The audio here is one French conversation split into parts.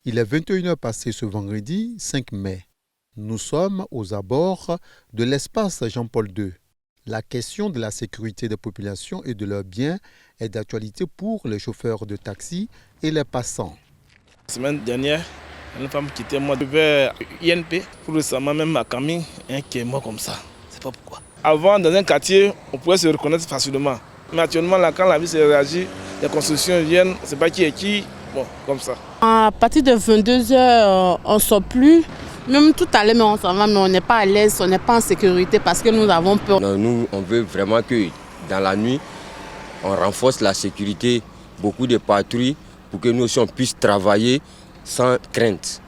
Il est 21h passé ce vendredi 5 mai. Nous sommes aux abords de l'espace Jean-Paul II. La question de la sécurité des populations et de leurs biens est d'actualité pour les chauffeurs de taxi et les passants. La semaine dernière, une femme quittait moi vers INP. Pour récemment, même ma Camille, un qui est mort comme ça. C'est pas pourquoi. Avant, dans un quartier, on pouvait se reconnaître facilement. Mais actuellement, là, quand la vie s'est réagit, les constructions viennent, c'est pas qui est qui, bon, comme ça. À partir de 22h, on ne sort plus. Même tout à l'heure, on s'en va, mais on n'est pas à l'aise, on n'est pas en sécurité parce que nous avons peur. Nous, on veut vraiment que dans la nuit, on renforce la sécurité, beaucoup de patrouilles pour que nous aussi on puisse travailler sans crainte.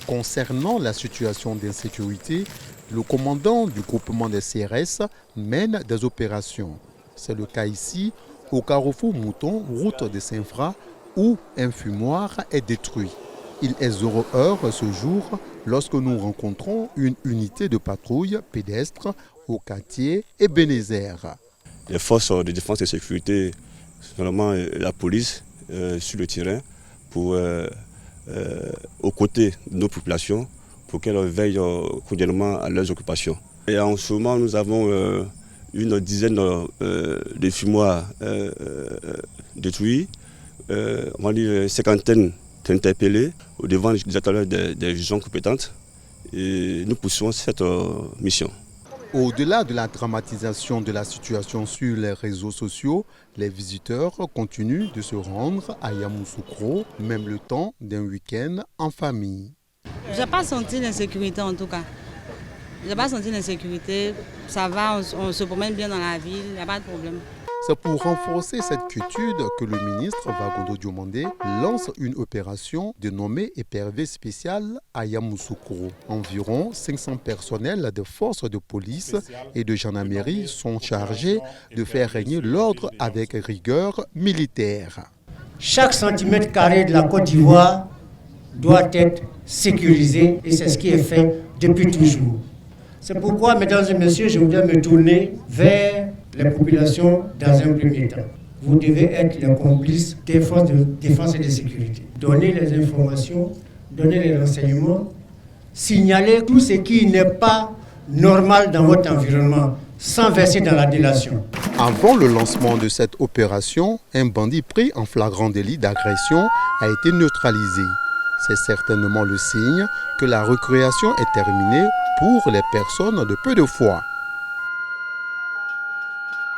Concernant la situation d'insécurité, le commandant du groupement des CRS mène des opérations. C'est le cas ici, au carrefour Mouton, route de Saint-Fra, où un fumoir est détruit. Il est 0h ce jour lorsque nous rencontrons une unité de patrouille pédestre au quartier Ebenezer. Les forces de défense et de sécurité, notamment la police, sur le terrain, aux côtés de nos populations, pour qu'elles veillent quotidiennement à leurs occupations. Et en ce moment, nous avons une dizaine de fumoirs détruits, on va dire une cinquantaine interpellés au devant des acteurs des juridictions compétentes. Et nous poursuivons cette mission. Au-delà de la dramatisation de la situation sur les réseaux sociaux, les visiteurs continuent de se rendre à Yamoussoukro, même le temps d'un week-end en famille. Je n'ai pas senti l'insécurité en tout cas. Je n'ai pas senti l'insécurité, ça va, on se promène bien dans la ville, il n'y a pas de problème. C'est pour renforcer cette quiétude que le ministre Vagondo Diomandé lance une opération dénommée épervée spéciale à Yamoussoukro. Environ 500 personnels de forces de police et de gendarmerie sont chargés de faire régner l'ordre avec rigueur militaire. Chaque centimètre carré de la Côte d'Ivoire doit être sécurisé et c'est ce qui est fait depuis toujours. C'est pourquoi, mesdames et messieurs, je voudrais me tourner vers les populations dans un premier temps. Vous devez être les complices des forces de défense et de sécurité. Donner les informations, donner les renseignements, signaler tout ce qui n'est pas normal dans votre environnement, sans verser dans la délation. Avant le lancement de cette opération, un bandit pris en flagrant délit d'agression a été neutralisé. C'est certainement le signe que la récréation est terminée pour les personnes de peu de foi.